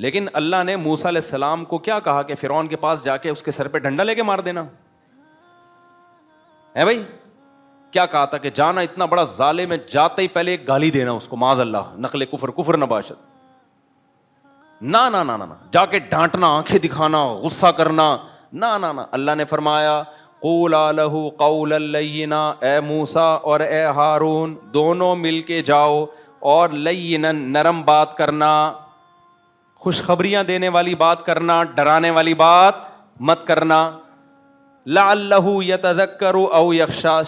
لیکن اللہ نے موسیٰ علیہ السلام کو کیا کہا کہ فرعون کے پاس جا کے اس کے سر پہ ڈنڈا لے کے مار دینا ہے بھائی. کیا کہا تھا کہ جانا اتنا بڑا ظالم ہے, جاتے ہی پہلے ایک گالی دینا اس کو, معاذ اللہ, نقل کفر نباشت. نہ نہ نہ نہ, جا کے ڈانٹنا, آنکھیں دکھانا, غصہ کرنا, نہ نہ نہ. اللہ نے فرمایا قولا لہ قولا لینا, اے موسیٰ اور اے ہارون دونوں مل کے جاؤ اور لینا نرم بات کرنا, خوشخبریاں دینے والی بات کرنا, ڈرانے والی بات مت کرنا. لعلہ یتذکر او یخشی,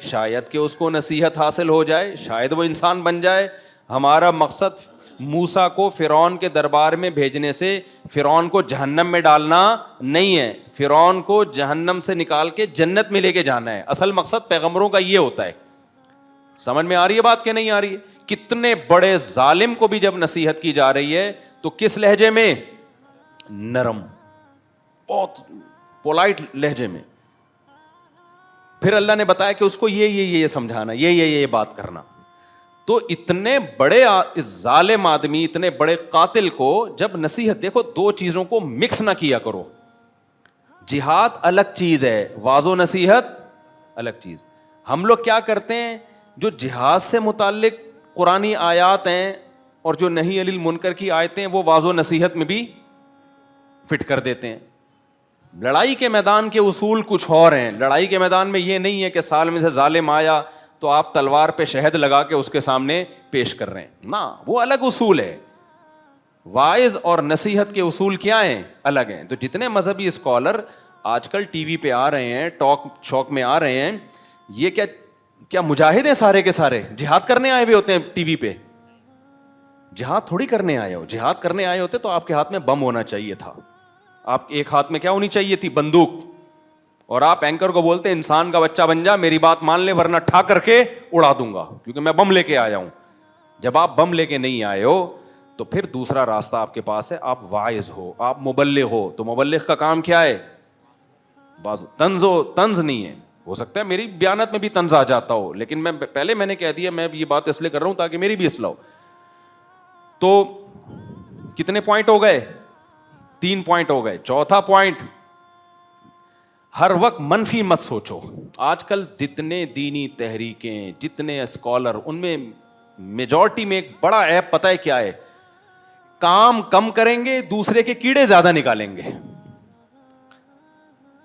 شاید کہ اس کو نصیحت حاصل ہو جائے, شاید وہ انسان بن جائے. ہمارا مقصد موسیٰ کو فرعون کے دربار میں بھیجنے سے فرعون کو جہنم میں ڈالنا نہیں ہے, فرعون کو جہنم سے نکال کے جنت میں لے کے جانا ہے. اصل مقصد پیغمبروں کا یہ ہوتا ہے. سمجھ میں آ رہی ہے بات کہ نہیں آ رہی ہے؟ کتنے بڑے ظالم کو بھی جب نصیحت کی جا رہی ہے تو کس لہجے میں؟ نرم, بہت پولائٹ لہجے میں. پھر اللہ نے بتایا کہ اس کو یہ سمجھانا, یہ بات کرنا. تو اتنے بڑے ظالم آدمی, اتنے بڑے قاتل کو جب نصیحت, دیکھو دو چیزوں کو مکس نہ کیا کرو. جہاد الگ چیز ہے, واعظ و نصیحت الگ چیز. ہم لوگ کیا کرتے ہیں, جو جہاد سے متعلق قرآنی آیات ہیں اور جو نہی عن المنکر کی آیتیں وہ واعظ و نصیحت میں بھی فٹ کر دیتے ہیں. لڑائی کے میدان کے اصول کچھ اور ہیں. لڑائی کے میدان میں یہ نہیں ہے کہ سال میں سے ظالم آیا تو آپ تلوار پہ شہد لگا کے اس کے سامنے پیش کر رہے ہیں, نہ, وہ الگ اصول ہے. واعظ اور نصیحت کے اصول کیا ہیں؟ الگ ہیں. تو جتنے مذہبی اسکالر آج کل ٹی وی پہ آ رہے ہیں, ٹاک شوق میں آ رہے ہیں, یہ کیا مجاہد ہیں سارے کے سارے؟ جہاد کرنے آئے ہوئے ہوتے ہیں ٹی وی پہ. جہاد تھوڑی کرنے آئے ہو. جہاد کرنے آئے ہوتے تو آپ کے ہاتھ میں بم ہونا چاہیے تھا, آپ ایک ہاتھ میں کیا ہونی چاہیے تھی؟ بندوق. اور آپ اینکر کو بولتے انسان کا بچہ بن جا, میری بات مان لے ورنہ ٹھا کر کے اڑا دوں گا کیونکہ میں بم لے کے آیا ہوں. جب آپ بم لے کے نہیں آئے ہو تو پھر دوسرا راستہ آپ کے پاس ہے, آپ واعظ ہو, آپ مبلغ ہو. تو مبلغ کا کام کیا ہے؟ بعض طنز نہیں ہے, ہو سکتا ہے میری بیانت میں بھی طنز آ جاتا ہو, لیکن میں نے کہہ دیا میں یہ بات اس لیے کر رہا ہوں تاکہ میری بھی اصلاح ہو. تو کتنے پوائنٹ ہو گئے؟ 3 پوائنٹ ہو گئے. چوتھا پوائنٹ, ہر وقت منفی مت سوچو. آج کل جتنے دینی تحریکیں, جتنے اسکالر, ان میں میجورٹی میں ایک بڑا عیب پتہ ہے کیا ہے؟ کام کم کریں گے, دوسرے کے کیڑے زیادہ نکالیں گے.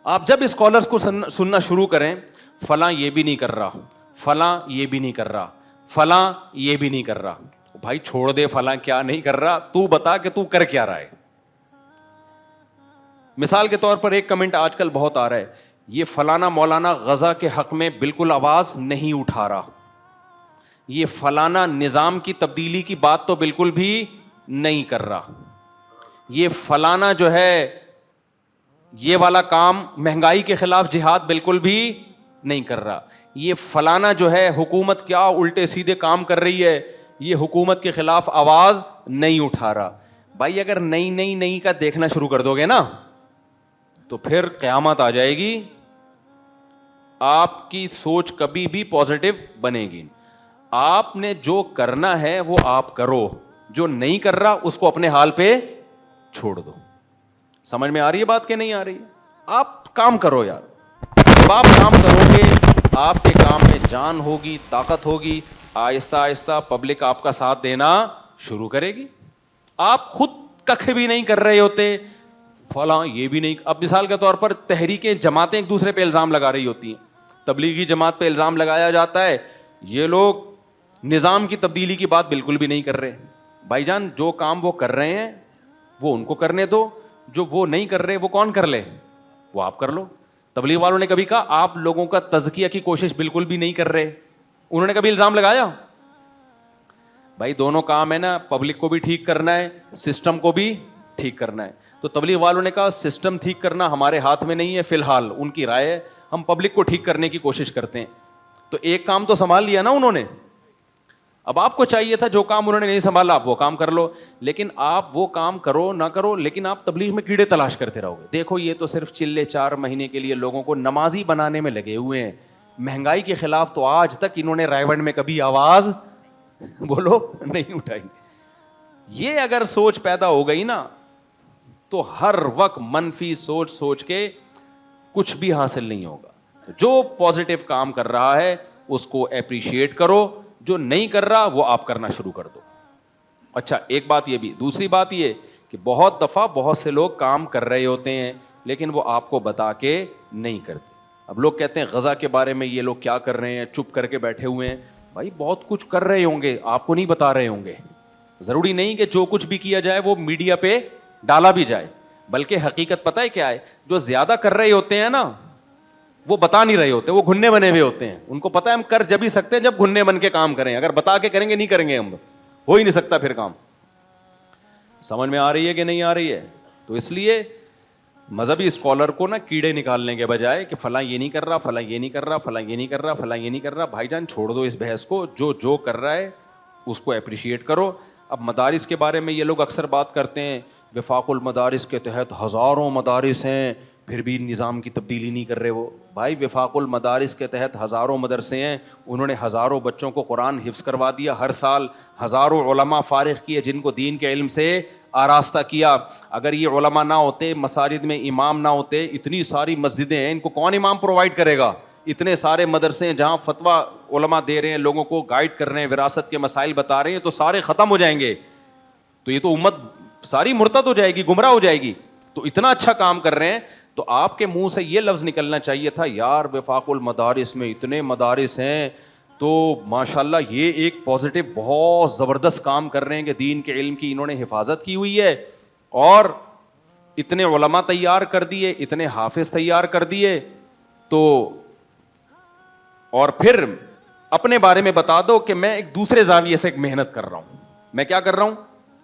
آپ جب اسکالرس کو سننا شروع کریں, فلاں یہ بھی نہیں کر رہا, فلاں یہ بھی نہیں کر رہا, فلاں یہ بھی نہیں کر رہا. بھائی چھوڑ دے فلاں کیا نہیں کر رہا, تو بتا کہ تو کر کیا رہا ہے. مثال کے طور پر ایک کمنٹ آج کل بہت آ رہا ہے, یہ فلانا مولانا غزہ کے حق میں بالکل آواز نہیں اٹھا رہا, یہ فلانا نظام کی تبدیلی کی بات تو بالکل بھی نہیں کر رہا, یہ فلانا جو ہے یہ والا کام مہنگائی کے خلاف جہاد بالکل بھی نہیں کر رہا, یہ فلانا جو ہے حکومت کیا الٹے سیدھے کام کر رہی ہے, یہ حکومت کے خلاف آواز نہیں اٹھا رہا. بھائی اگر نئی کا دیکھنا شروع کر دو گے نا تو پھر قیامت آ جائے گی, آپ کی سوچ کبھی بھی پازیٹو بنے گی. آپ نے جو کرنا ہے وہ آپ کرو, جو نہیں کر رہا اس کو اپنے حال پہ چھوڑ دو. سمجھ میں آ رہی ہے بات کہ نہیں آ رہی؟ آپ کام کرو یار. جب آپ کام کرو گے آپ کے کام میں جان ہوگی, طاقت ہوگی, آہستہ آہستہ پبلک آپ کا ساتھ دینا شروع کرے گی. آپ خود ککھ بھی نہیں کر رہے ہوتے, فلاں یہ بھی نہیں. اب مثال کے طور پر تحریکیں, جماعتیں ایک دوسرے پہ الزام لگا رہی ہوتی ہیں. تبلیغی جماعت پہ الزام لگایا جاتا ہے یہ لوگ نظام کی تبدیلی کی بات بالکل بھی نہیں کر رہے. بھائی جان جو کام وہ کر رہے ہیں وہ ان کو کرنے دو, جو وہ نہیں کر رہے وہ کون کر لے, وہ آپ کر لو. تبلیغ والوں نے کبھی کہا آپ لوگوں کا تزکیہ کی کوشش بالکل بھی نہیں کر رہے, انہوں نے کبھی الزام لگایا؟ بھائی دونوں کام ہے نا, پبلک کو بھی ٹھیک کرنا ہے, سسٹم کو بھی ٹھیک کرنا ہے. تو تبلیغ والوں نے کہا سسٹم ٹھیک کرنا ہمارے ہاتھ میں نہیں ہے, فی الحال ان کی رائے ہے, ہم پبلک کو ٹھیک کرنے کی کوشش کرتے ہیں. تو ایک کام تو سنبھال لیا نا انہوں نے. اب آپ کو چاہیے تھا جو کام انہوں نے نہیں سنبھالا آپ وہ کام کر لو, لیکن آپ وہ کام کرو نہ کرو لیکن آپ تبلیغ میں کیڑے تلاش کرتے رہو گے. دیکھو یہ تو صرف چلے 4 مہینے کے لیے لوگوں کو نمازی بنانے میں لگے ہوئے ہیں, مہنگائی کے خلاف تو آج تک انہوں نے رائے گنج میں کبھی آواز بولو نہیں اٹھائی. یہ اگر سوچ پیدا ہو گئی نا تو ہر وقت منفی سوچ سوچ کے کچھ بھی حاصل نہیں ہوگا. جو پازیٹو کام کر رہا ہے اس کو اپریشیٹ کرو, جو نہیں کر رہا وہ آپ کرنا شروع کر دو. اچھا ایک بات یہ بھی, دوسری بات یہ کہ بہت دفعہ بہت سے لوگ کام کر رہے ہوتے ہیں لیکن وہ آپ کو بتا کے نہیں کرتے. اب لوگ کہتے ہیں غزہ کے بارے میں یہ لوگ کیا کر رہے ہیں, چپ کر کے بیٹھے ہوئے ہیں. بھائی بہت کچھ کر رہے ہوں گے, آپ کو نہیں بتا رہے ہوں گے. ضروری نہیں کہ جو کچھ بھی کیا جائے وہ میڈیا پہ ڈالا بھی جائے, بلکہ حقیقت پتہ ہے کیا ہے, جو زیادہ کر رہے ہوتے ہیں نا وہ بتا نہیں رہے ہوتے, وہ گھننے بنے ہوئے ہوتے ہیں. ان کو پتہ ہے ہم کر جب ہی سکتے ہیں جب گھننے بن کے کام کریں, اگر بتا کے کریں گے نہیں کریں گے, ہم ہو ہی نہیں سکتا پھر کام. سمجھ میں آ رہی ہے کہ نہیں آ رہی ہے؟ تو اس لیے مذہبی اسکالر کو نا کیڑے نکالنے کے بجائے کہ فلاں یہ نہیں کر رہا, فلاں یہ نہیں کر رہا, فلاں یہ نہیں کر رہا, فلاں یہ نہیں کر رہا, بھائی جان چھوڑ دو اس بحث کو, جو کر رہا ہے اس کو اپریشیٹ کرو. اب مدارس کے بارے میں یہ لوگ اکثر بات کرتے ہیں, وفاق المدارس کے تحت ہزاروں مدارس ہیں پھر بھی نظام کی تبدیلی نہیں کر رہے وہ. بھائی وفاق المدارس کے تحت ہزاروں مدرسے ہیں, انہوں نے ہزاروں بچوں کو قرآن حفظ کروا دیا, ہر سال ہزاروں علماء فارغ کیے جن کو دین کے علم سے آراستہ کیا. اگر یہ علماء نہ ہوتے, مساجد میں امام نہ ہوتے, اتنی ساری مسجدیں ہیں, ان کو کون امام پرووائڈ کرے گا؟ اتنے سارے مدرسے ہیں جہاں فتویٰ علماء دے رہے ہیں, لوگوں کو گائیڈ کر رہے ہیں, وراثت کے مسائل بتا رہے ہیں, تو سارے ختم ہو جائیں گے. تو یہ تو امت ساری مرتد ہو جائے گی, گمراہ ہو جائے گی. تو اتنا اچھا کام کر رہے ہیں, تو آپ کے منہ سے یہ لفظ نکلنا چاہیے تھا, یار وفاق المدارس میں اتنے مدارس ہیں تو ماشاءاللہ یہ ایک پازیٹیو بہت زبردست کام کر رہے ہیں کہ دین کے علم کی انہوں نے حفاظت کی ہوئی ہے, اور اتنے علماء تیار کر دیے, اتنے حافظ تیار کر دیے. تو اور پھر اپنے بارے میں بتا دو کہ میں ایک دوسرے زاویے سے ایک محنت کر رہا ہوں. میں کیا کر رہا ہوں؟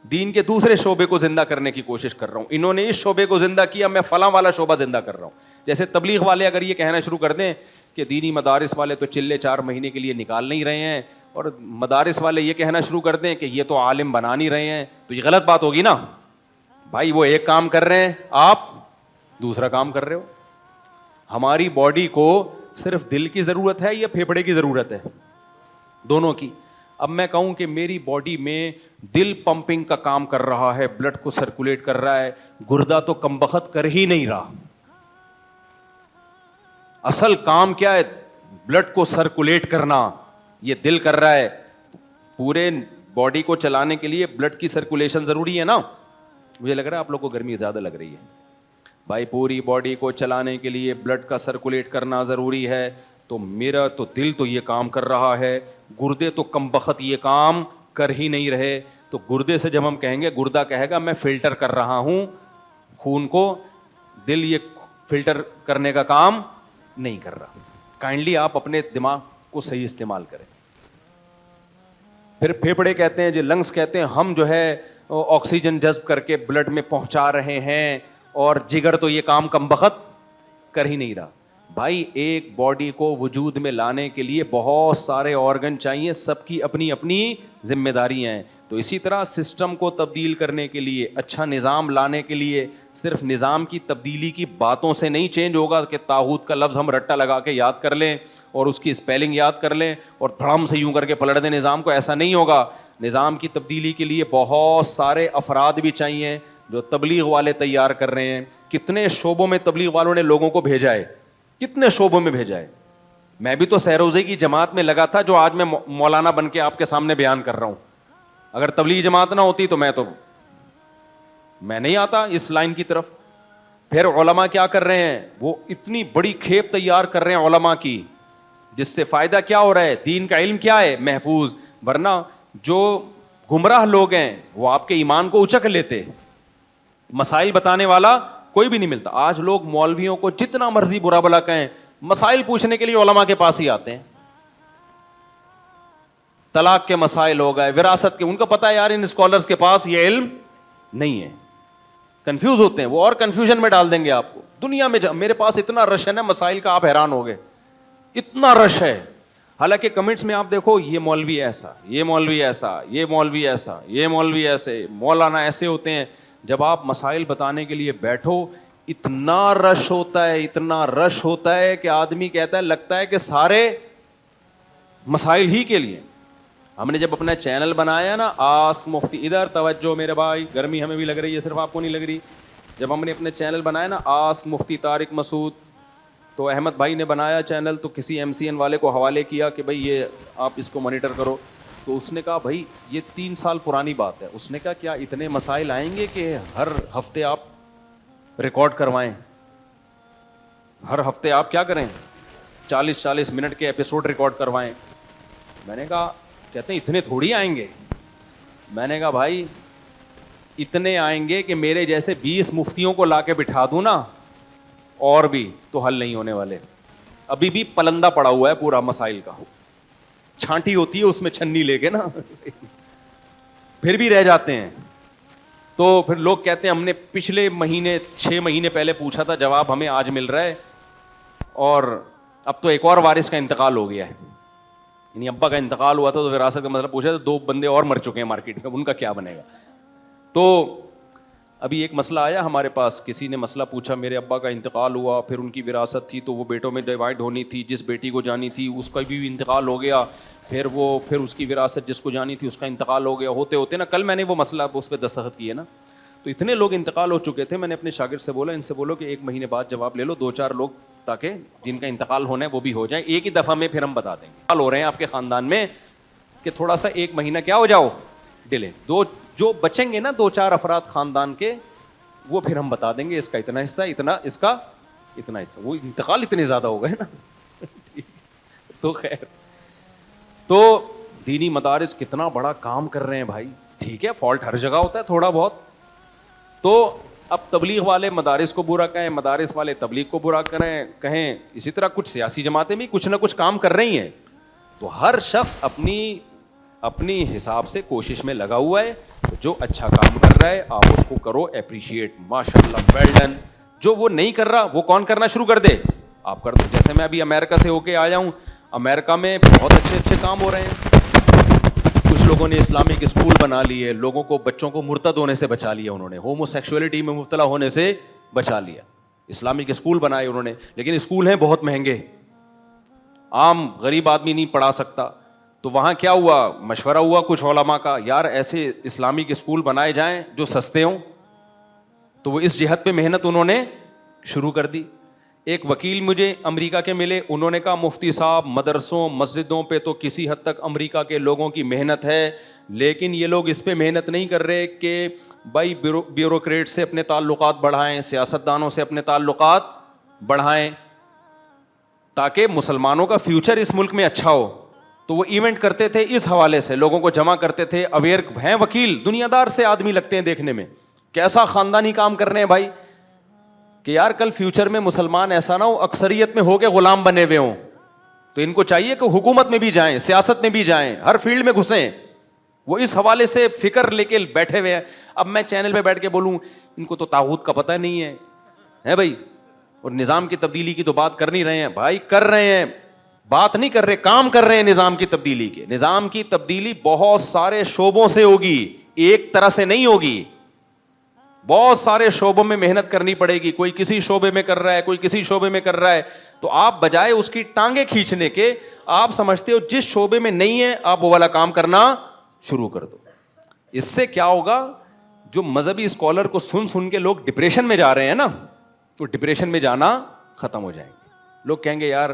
دین کے دوسرے شعبے کو زندہ کرنے کی کوشش کر رہا ہوں. انہوں نے اس شعبے کو زندہ کیا, میں فلاں والا شعبہ زندہ کر رہا ہوں. جیسے تبلیغ والے اگر یہ کہنا شروع کر دیں کہ دینی مدارس والے تو چلے 4 مہینے کے لیے نکال نہیں رہے ہیں, اور مدارس والے یہ کہنا شروع کر دیں کہ یہ تو عالم بنا نہیں رہے ہیں, تو یہ غلط بات ہوگی نا. بھائی وہ ایک کام کر رہے ہیں, آپ دوسرا کام کر رہے ہو. ہماری باڈی کو صرف دل کی ضرورت ہے یا پھیپھڑے کی ضرورت ہے؟ دونوں کی. اب میں کہوں کہ میری باڈی میں دل پمپنگ کا کام کر رہا ہے, بلڈ کو سرکولیٹ کر رہا ہے, گردہ تو کمبخت کر ہی نہیں رہا. اصل کام کیا ہے؟ بلڈ کو سرکولیٹ کرنا. یہ دل کر رہا ہے. پورے باڈی کو چلانے کے لیے بلڈ کی سرکولیشن ضروری ہے نا. مجھے لگ رہا ہے آپ لوگ کو گرمی زیادہ لگ رہی ہے. بھائی پوری باڈی کو چلانے کے لیے بلڈ کا سرکولیٹ کرنا ضروری ہے, تو میرا تو دل تو یہ کام کر رہا ہے, گردے تو کمبخت یہ کام کر ہی نہیں رہے. تو گردے سے جب ہم کہیں گے, گردہ کہے گا میں فلٹر کر رہا ہوں خون کو, دل یہ فلٹر کرنے کا کام نہیں کر رہا. کائنڈلی آپ اپنے دماغ کو صحیح استعمال کریں. پھر پھیپھڑے کہتے ہیں, جو لنگس کہتے ہیں, ہم جو ہے آکسیجن جذب کر کے بلڈ میں پہنچا رہے ہیں, اور جگر تو یہ کام کمبخت کر ہی نہیں رہا. بھائی ایک باڈی کو وجود میں لانے کے لیے بہت سارے آرگن چاہیے, سب کی اپنی اپنی ذمہ داریاں ہیں. تو اسی طرح سسٹم کو تبدیل کرنے کے لیے, اچھا نظام لانے کے لیے صرف نظام کی تبدیلی کی باتوں سے نہیں چینج ہوگا کہ طاغوت کا لفظ ہم رٹا لگا کے یاد کر لیں اور اس کی اسپیلنگ یاد کر لیں اور دھڑام سے یوں کر کے پلٹ دیں نظام کو. ایسا نہیں ہوگا. نظام کی تبدیلی کے لیے بہت سارے افراد بھی چاہیے جو تبلیغ والے تیار کر رہے ہیں. کتنے شعبوں میں تبلیغ والوں نے لوگوں کو بھیجا ہے, کتنے شعبوں میں بھیجا ہے. میں بھی تو سہروزے کی جماعت میں لگا تھا جو آج میں مولانا بن کے آپ کے سامنے بیان کر رہا ہوں. اگر تبلیغ جماعت نہ ہوتی تو میں نہیں آتا اس لائن کی طرف. پھر علماء کیا کر رہے ہیں, وہ اتنی بڑی کھیپ تیار کر رہے ہیں علماء کی, جس سے فائدہ کیا ہو رہا ہے, دین کا علم کیا ہے, محفوظ. ورنہ جو گمراہ لوگ ہیں وہ آپ کے ایمان کو اچک لیتے, مسائل بتانے والا کوئی بھی نہیں ملتا. آج لوگ مولویوں کو جتنا مرضی برا بھلا کہیں, مسائل پوچھنے کے لیے علماء کے پاس ہی آتے ہیں. طلاق کے مسائل ہو گئے, وراثت کے, ان کو پتہ ہے یار ان اسکالرز کے پاس یہ علم نہیں ہے, کنفیوز ہوتے ہیں وہ, اور کنفیوژن میں ڈال دیں گے آپ کو. دنیا میں میرے پاس اتنا رش ہے نا مسائل کا, آپ حیران ہو گئے, اتنا رش ہے. حالانکہ کمنٹس میں آپ دیکھو, یہ مولوی ایسا, یہ مولوی ایسا, یہ مولوی ایسا, یہ مولوی ایسے, مولانا ایسے ہوتے ہیں. جب آپ مسائل بتانے کے لیے بیٹھو, اتنا رش ہوتا ہے, اتنا رش ہوتا ہے کہ آدمی کہتا ہے لگتا ہے کہ سارے مسائل ہی کے لیے. ہم نے جب اپنا چینل بنایا نا آسک مفتی، ادھر توجہ میرے بھائی، گرمی ہمیں بھی لگ رہی ہے، صرف آپ کو نہیں لگ رہی. جب ہم نے اپنے چینل بنایا نا آسک مفتی طارق مسعود، تو احمد بھائی نے بنایا چینل، تو کسی ایم سی این والے کو حوالے کیا کہ بھائی یہ آپ اس کو مانیٹر کرو. تو اس نے کہا بھائی یہ 3 سال پرانی بات ہے. اس نے کہا کیا اتنے مسائل آئیں گے کہ ہر ہفتے آپ ریکارڈ کروائیں، ہر ہفتے آپ کیا کریں 40 منٹ کے ایپیسوڈ ریکارڈ کروائیں. میں نے کہا کہتے ہیں اتنے تھوڑی آئیں گے. میں نے کہا بھائی اتنے آئیں گے کہ میرے جیسے 20 مفتیوں کو لا کے بٹھا دوں نا اور بھی تو حل نہیں ہونے والے. ابھی بھی پلندہ پڑا ہوا ہے پورا مسائل کا، چھانٹی ہوتی ہے اس میں چھنی لے کے نا پھر بھی رہ جاتے ہیں. تو پھر لوگ کہتے ہیں ہم نے پچھلے مہینے 6 مہینے پہلے پوچھا تھا، جواب ہمیں آج مل رہا ہے، اور اب تو ایک اور وارث کا انتقال ہو گیا ہے. یعنی ابا کا انتقال ہوا تھا تو وراثت کا مطلب پوچھا تو 2 بندے اور مر چکے ہیں مارکیٹ میں، ان کا کیا بنے گا. تو ابھی ایک مسئلہ آیا ہمارے پاس، کسی نے مسئلہ پوچھا میرے ابا کا انتقال ہوا، پھر ان کی وراثت تھی تو وہ بیٹوں میں ڈیوائڈ ہونی تھی، جس بیٹی کو جانی تھی اس کا بھی انتقال ہو گیا، پھر اس کی وراثت جس کو جانی تھی اس کا انتقال ہو گیا. ہوتے ہوتے نا کل میں نے وہ مسئلہ اس پہ دستخط کیے نا، تو اتنے لوگ انتقال ہو چکے تھے. میں نے اپنے شاگرد سے بولا ان سے بولو کہ 1 مہینے بعد جواب لے لو 2-4 لوگ، تاکہ جن کا انتقال ہونا ہے وہ بھی ہو جائیں ایک ہی دفعہ میں، پھر ہم بتا دیں گے. انتقال ہو رہے ہیں آپ کے خاندان میں کہ تھوڑا سا 1 مہینہ کیا ہو جاؤ ڈیلے، جو بچیں گے نا 2-4 افراد خاندان کے، وہ پھر ہم بتا دیں گے اس کا اتنا حصہ، اتنا اس کا اتنا حصہ. وہ انتقال اتنے زیادہ ہو گئے نا تو خیر، تو دینی مدارس کتنا بڑا کام کر رہے ہیں بھائی. ٹھیک ہے فالٹ ہر جگہ ہوتا ہے تھوڑا بہت. تو اب تبلیغ والے مدارس کو برا کہیں، مدارس والے تبلیغ کو برا کہیں، اسی طرح کچھ سیاسی جماعتیں بھی کچھ نہ کچھ کام کر رہی ہیں. تو ہر شخص اپنی حساب سے کوشش میں لگا ہوا ہے. جو اچھا کام کر رہا ہے آپ اس کو کرو اپریشیٹ، ماشاء اللہ ویل ڈن. جو وہ نہیں کر رہا وہ کون کرنا شروع کر دے، آپ کر دو. جیسے میں ابھی امریکہ سے ہو کے آیا ہوں، امریکہ میں بہت اچھے کام ہو رہے ہیں. کچھ لوگوں نے اسلامک اسکول بنا لیے، لوگوں کو بچوں کو مرتد ہونے سے بچا لیا، انہوں نے ہومو سیکشولیٹی میں مبتلا ہونے سے بچا لیا. اسلامک اسکول بنائے انہوں نے، لیکن اسکول ہیں بہت مہنگے، عام غریب آدمی نہیں پڑھا سکتا. تو وہاں کیا ہوا، مشورہ ہوا کچھ علماء کا، یار ایسے اسلامک اسکول بنائے جائیں جو سستے ہوں. تو وہ اس جہت پہ محنت انہوں نے شروع کر دی. ایک وکیل مجھے امریکہ کے ملے، انہوں نے کہا مفتی صاحب مدرسوں مسجدوں پہ تو کسی حد تک امریکہ کے لوگوں کی محنت ہے، لیکن یہ لوگ اس پہ محنت نہیں کر رہے کہ بھائی بیوروکریٹ سے اپنے تعلقات بڑھائیں، سیاستدانوں سے اپنے تعلقات بڑھائیں تاکہ مسلمانوں کا فیوچر اس ملک میں اچھا ہو. تو وہ ایونٹ کرتے تھے اس حوالے سے، لوگوں کو جمع کرتے تھے. اویئر ہیں وکیل، دنیا دار سے آدمی لگتے ہیں دیکھنے میں، کیسا خاندانی کام کر رہے ہیں بھائی کہ یار کل فیوچر میں مسلمان ایسا نہ ہو اکثریت میں ہو کے غلام بنے ہوئے ہوں. تو ان کو چاہیے کہ حکومت میں بھی جائیں، سیاست میں بھی جائیں، ہر فیلڈ میں گھسیں. وہ اس حوالے سے فکر لے کے بیٹھے ہوئے ہیں. اب میں چینل پہ بیٹھ کے بولوں ان کو تو طاغوت کا پتہ نہیں ہے بھائی، اور نظام کی تبدیلی کی تو بات کر نہیں رہے ہیں بھائی، کر رہے ہیں، بات نہیں کر رہے، کام کر رہے ہیں نظام کی تبدیلی کے. نظام کی تبدیلی بہت سارے شعبوں سے ہوگی، ایک طرح سے نہیں ہوگی. بہت سارے شعبوں میں محنت کرنی پڑے گی. کوئی کسی شعبے میں کر رہا ہے، کوئی کسی شعبے میں کر رہا ہے. تو آپ بجائے اس کی ٹانگیں کھینچنے کے، آپ سمجھتے ہو جس شعبے میں نہیں ہے آپ وہ والا کام کرنا شروع کر دو. اس سے کیا ہوگا، جو مذہبی اسکالر کو سن کے لوگ ڈپریشن میں جا رہے ہیں نا، تو ڈپریشن میں جانا ختم ہو جائیں گے. لوگ کہیں گے یار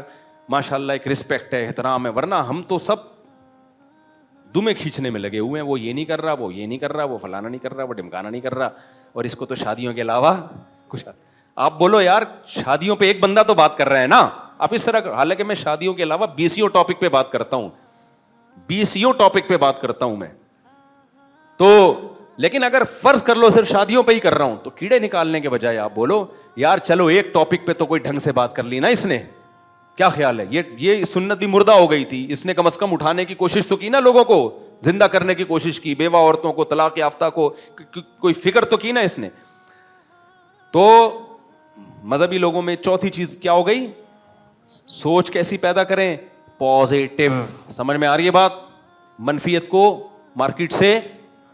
ماشاء اللہ ایک رسپیکٹ ہے، احترام ہے، ورنہ ہم تو سب دمیں کھینچنے میں لگے ہوئے ہیں. وہ یہ نہیں کر رہا، وہ یہ نہیں کر رہا، وہ فلانا نہیں کر رہا، وہ ڈمکانا نہیں کر رہا، اور اس کو تو شادیوں کے علاوہ کچھ. آپ بولو یار شادیوں پہ ایک بندہ تو بات کر رہا ہے نا. آپ اس طرح، حالانکہ میں شادیوں کے علاوہ 20 ٹاپک پہ بات کرتا ہوں، 20 ٹاپک پہ بات کرتا ہوں میں. تو لیکن اگر فرض کر لو صرف شادیوں پہ ہی کر رہا ہوں تو کیڑے نکالنے کے بجائے آپ بولو یار چلو ایک ٹاپک پہ تو کوئی ڈھنگ سے بات کر لی نا اس نے. کیا خیال ہے، یہ سنت بھی مردہ ہو گئی تھی، اس نے کم از کم اٹھانے کی کوشش تو کی نا، لوگوں کو زندہ کرنے کی کوشش کی، بیوہ عورتوں کو، طلاق یافتہ کو، کوئی فکر تو کی نا اس نے. تو مذہبی لوگوں میں چوتھی چیز کیا ہو گئی، سوچ کیسی پیدا کریں، پازیٹو. سمجھ میں آ رہی ہے بات، منفیت کو مارکیٹ سے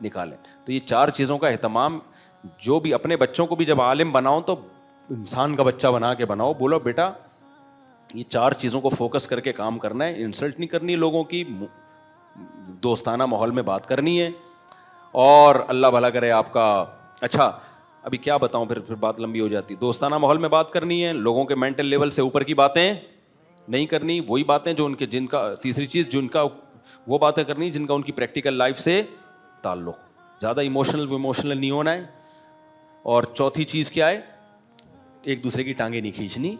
نکالیں. تو یہ 4 چیزوں کا اہتمام، جو بھی اپنے بچوں کو بھی جب عالم بناؤ تو انسان کا بچہ بنا کے بناؤ. بولو بیٹا یہ 4 چیزوں کو فوکس کر کے کام کرنا ہے، انسلٹ نہیں کرنی لوگوں کی، دوستانہ ماحول میں بات کرنی ہے, اور اللہ بھلا کرے آپ کا. اچھا ابھی کیا بتاؤں, پھر بات لمبی ہو جاتی. دوستانہ ماحول میں بات کرنی ہے, لوگوں کے مینٹل لیول سے اوپر کی باتیں نہیں کرنی, وہی باتیں جو ان کے, جن کا, تیسری چیز جن کا, وہ باتیں کرنی جن کا ان کی پریکٹیکل لائف سے تعلق, زیادہ ایموشنل نہیں ہونا ہے. اور چوتھی چیز کیا ہے, ایک دوسرے کی ٹانگیں نہیں کھینچنی,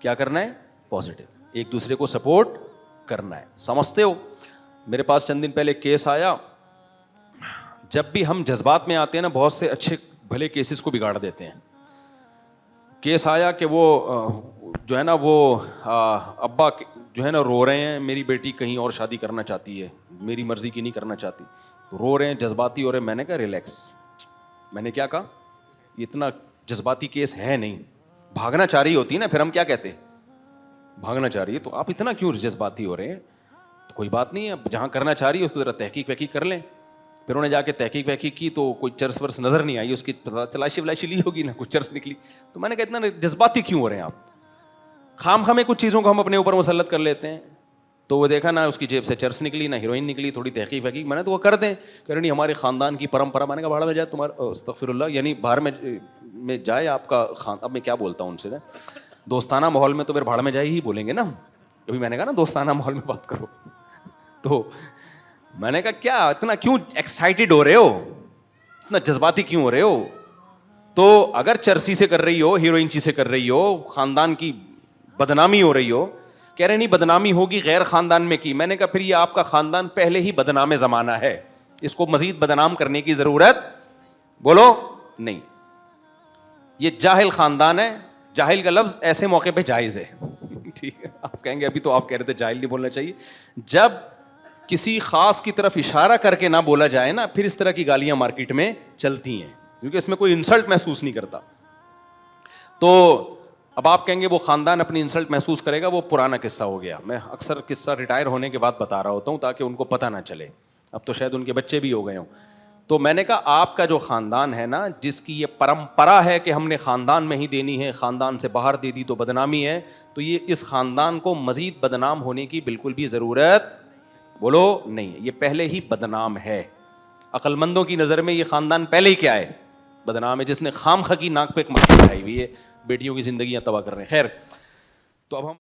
کیا کرنا ہے, پازیٹیو, ایک دوسرے کو سپورٹ کرنا ہے. سمجھتے ہو؟ میرے پاس چند دن پہلے کیس آیا. جب بھی ہم جذبات میں آتے ہیں نا, بہت سے اچھے بھلے کیسز کو بگاڑ دیتے ہیں. کیس آیا کہ وہ جو ہے نا, وہ ابا جو ہے نا رو رہے ہیں, میری بیٹی کہیں اور شادی کرنا چاہتی ہے, میری مرضی کی نہیں کرنا چاہتی, رو رہے ہیں, جذباتی ہو رہے ہیں. میں نے کہا ریلیکس. میں نے کیا کہا, اتنا جذباتی کیس ہے نہیں. بھاگنا چاہ رہی ہوتی ہے نا, پھر ہم کیا کہتے ہیں, بھاگنا چاہ رہی ہے, تو آپ اتنا کیوں جذباتی ہو رہے ہیں؟ تو کوئی بات نہیں ہے, جہاں کرنا چاہ رہی ہے اس کو ذرا تحقیق وحقیق کر لیں. پھر انہوں نے جا کے تحقیق وحقیق کی تو کوئی چرس ورس نظر نہیں آئی, اس کی تلاشی ولاشی لی ہوگی نا, کچھ چرس نکلی. تو میں نے کہا اتنا جذباتی کیوں ہو رہے ہیں آپ, خام خامے کچھ چیزوں کو ہم اپنے اوپر مسلط کر لیتے ہیں. تو وہ دیکھا نا اس کی جیب سے چرس نکلی, نہ ہیروئن نکلی, تھوڑی تحقیق وحقیق. میں نے تو وہ کر دیں, کہہ رہے نہیں ہمارے خاندان کی پرمپرا. میں نے کہا باہر میں جائے تمہارا, استغفر اللہ, یعنی باہر میں جائے آپ کا اب میں کیا بولتا ہوں ان سے, دوستانہ ماحول میں تو پھر بھاڑ میں جائے ہی بولیں گے نا. ابھی میں نے کہا نا دوستانہ ماحول میں بات کرو. تو میں نے کہا کیا اتنا کیوں ایکسائٹیڈ ہو رہے ہو, اتنا جذباتی کیوں ہو رہے ہو؟ تو اگر چرسی سے کر رہی ہو, ہیروئنچی سے کر رہی ہو, خاندان کی بدنامی ہو رہی ہو, کہہ رہے نہیں بدنامی ہوگی غیر خاندان میں کی. میں نے کہا پھر یہ آپ کا خاندان پہلے ہی بدنام زمانہ ہے, اس کو مزید بدنام کرنے کی ضرورت بولو نہیں. یہ جاہل خاندان ہے. جاہل کا لفظ ایسے موقع پہ جائز ہے, ٹھیک ہے. آپ کہیں گے ابھی تو آپ کہہ رہے تھے جاہل نہیں بولنا چاہیے. جب کسی خاص کی طرف اشارہ کر کے نہ بولا جائے نا, پھر اس طرح کی گالیاں مارکیٹ میں چلتی ہیں, کیونکہ اس میں کوئی انسلٹ محسوس نہیں کرتا. تو اب آپ کہیں گے وہ خاندان اپنی انسلٹ محسوس کرے گا, وہ پرانا قصہ ہو گیا. میں اکثر قصہ ریٹائر ہونے کے بعد بتا رہا ہوتا ہوں تاکہ ان کو پتہ نہ چلے. اب تو شاید ان کے بچے بھی ہو گئے ہوں. تو میں نے کہا آپ کا جو خاندان ہے نا, جس کی یہ پرمپرا ہے کہ ہم نے خاندان میں ہی دینی ہے, خاندان سے باہر دے دی تو بدنامی ہے, تو یہ اس خاندان کو مزید بدنام ہونے کی بالکل بھی ضرورت بولو نہیں. یہ پہلے ہی بدنام ہے. عقل مندوں کی نظر میں یہ خاندان پہلے ہی کیا ہے, بدنام ہے, جس نے خام خا کی ناک پہ ایک مکھی اٹھائی ہوئی ہے, بیٹیوں کی زندگیاں تباہ کر رہے ہیں. خیر, تو اب ہم